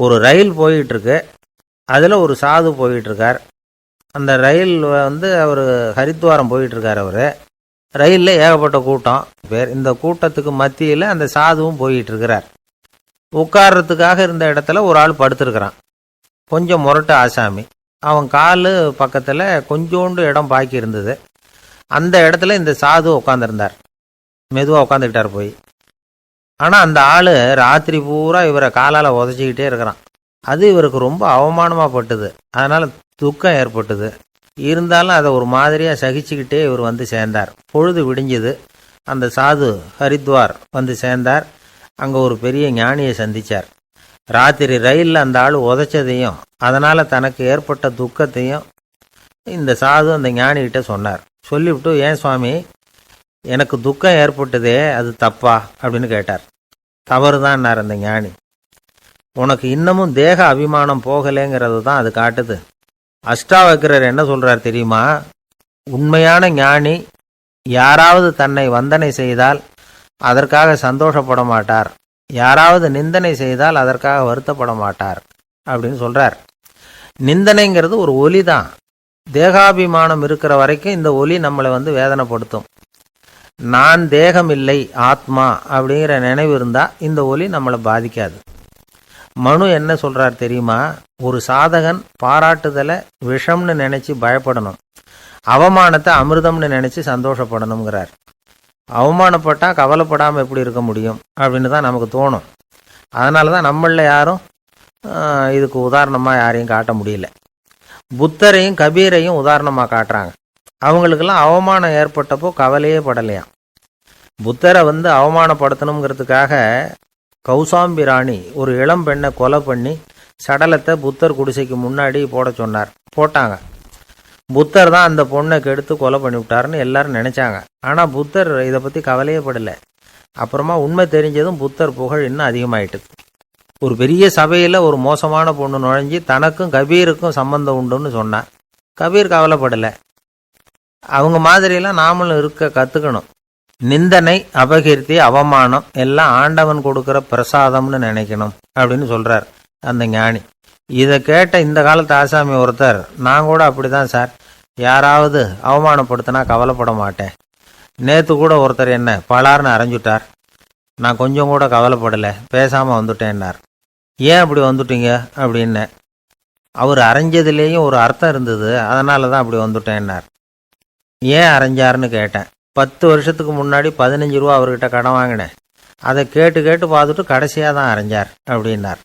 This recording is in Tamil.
ஒரு ரயில் போயிட்டுருக்கு. அதில் ஒரு சாது போயிட்டுருக்கார். அந்த ரயில் அவர் ஹரித்வாரம் போயிட்டுருக்கார். அவர் ரயிலில் ஏகப்பட்ட கூட்டம் இந்த கூட்டத்துக்கு மத்தியில் அந்த சாதுவும் போயிட்டுருக்கிறார். உட்கார்றதுக்காக இருந்த இடத்துல ஒரு ஆள் படுத்துருக்கிறான். கொஞ்சம் முரட்டு ஆசாமி. அவன் கால் பக்கத்தில் கொஞ்சோண்டு இடம் பாக்கி இருந்தது. அந்த இடத்துல இந்த சாது உட்காந்துருந்தார். மெதுவாக உட்காந்துக்கிட்டார் போய். ஆனால் அந்த ஆள் ராத்திரி பூரா இவரை காலால் உதச்சிக்கிட்டே இருக்கிறான். அது இவருக்கு ரொம்ப அவமானமாக பட்டுது. அதனால் துக்கம் ஏற்பட்டுது. இருந்தாலும் அதை ஒரு மாதிரியாக சகிச்சுக்கிட்டே இவர் வந்து சேர்ந்தார். பொழுது விடிஞ்சுது. அந்த சாது ஹரித்வார் வந்து சேர்ந்தார். அங்கே ஒரு பெரிய ஞானியை சந்தித்தார். ராத்திரி ரயிலில் அந்த ஆள் உதைச்சதையும் அதனால் தனக்கு ஏற்பட்ட துக்கத்தையும் இந்த சாது அந்த ஞானிகிட்ட சொன்னார். சொல்லிவிட்டு, ஏன் சுவாமி, எனக்கு துக்கம் ஏற்பட்டதே அது தப்பா அப்படின்னு கேட்டார். தவறு தான்னார் அந்த ஞானி. உனக்கு இன்னமும் தேக அபிமானம் போகலைங்கிறது தான் அது காட்டுது. அஷ்டாவக்ரர் என்ன சொல்றார் தெரியுமா? உண்மையான ஞானி யாராவது தன்னை வந்தனை செய்தால் அதற்காக சந்தோஷப்பட மாட்டார், யாராவது நிந்தனை செய்தால் அதற்காக வருத்தப்பட மாட்டார் அப்படின்னு சொல்றார். நிந்தனைங்கிறது ஒரு ஒலி தான். தேகாபிமானம் இருக்கிற வரைக்கும் இந்த ஒலி நம்மளை வேதனைப்படுத்தும். நான் தேகம் இல்லை, ஆத்மா அப்படிங்கிற நினைவு இருந்தால் இந்த ஒலி நம்மளை பாதிக்காது. மனு என்ன சொல்றார் தெரியுமா? ஒரு சாதகன் பாராட்டுதலை விஷம்னு நினைச்சு பயப்படணும், அவமானத்தை அமிர்தம்னு நினைச்சு சந்தோஷப்படணுங்கிறார். அவமானப்பட்டா கவலைப்படாமல் எப்படி இருக்க முடியும் அப்படின்னு தான் நமக்கு தோணும். அதனால தான் நம்மளில் யாரும் இதுக்கு உதாரணமாக யாரையும் காட்ட முடியல. புத்தரையும் கபீரையும் உதாரணமாக காட்டுறாங்க. அவங்களுக்கெல்லாம் அவமானம் ஏற்பட்டப்போ கவலையே படலையாம். புத்தரை அவமானப்படுத்தணுங்கிறதுக்காக கௌசாம்பி ராணி ஒரு இளம் பெண்ணை கொலை பண்ணி சடலத்தை புத்தர் குடிசைக்கு முன்னாடி போட சொன்னார். போட்டாங்க. புத்தர் தான் அந்த பொண்ணை கெடுத்து கொலை பண்ணி விட்டாருன்னு எல்லாரும் நினைச்சாங்க. ஆனால் புத்தர் இதை பற்றி கவலையே படலை. அப்புறமா உண்மை தெரிஞ்சதும் புத்தர் புகழ் இன்னும் அதிகமாயிட்டு. ஒரு பெரிய சபையில் ஒரு மோசமான பொண்ணு நுழைஞ்சி தனக்கும் கபீருக்கும் சம்பந்தம் உண்டுன்னு சொன்னார். கபீர் கவலைப்படலை. அவங்க மாதிரியெல்லாம் நாமளும் இருக்க கற்றுக்கணும். நிந்தனை, அபகீர்த்தி, அவமானம் எல்லாம் ஆண்டவன் கொடுக்குற பிரசாதம்னு நினைக்கணும் அப்படின்னு சொல்கிறார் அந்த ஞானி. இதை கேட்ட இந்த காலத்து ஆசாமி ஒருத்தர், நான் கூட அப்படி தான் சார், யாராவது அவமானப்படுத்தினா கவலைப்பட மாட்டேன். நேற்று கூட ஒருத்தர் என்ன பலார்னு அரைஞ்சுட்டார், நான் கொஞ்சம் கூட கவலைப்படலை, பேசாமல் வந்துட்டேன்னார். ஏன் அப்படி வந்துட்டீங்க அப்படின்னு. அவர் அரைஞ்சதுலேயும் ஒரு அர்த்தம் இருந்தது, அதனால தான் அப்படி வந்துட்டேன்னார். ஏன் அரைஞ்சாருன்னு கேட்டேன். 10 வருஷத்துக்கு முன்னாடி 15 ரூபா அவர்கிட்ட கடன் வாங்கினேன். அதை கேட்டு பார்த்துட்டு கடைசியாக தான் அரைஞ்சார் அப்படின்னார்.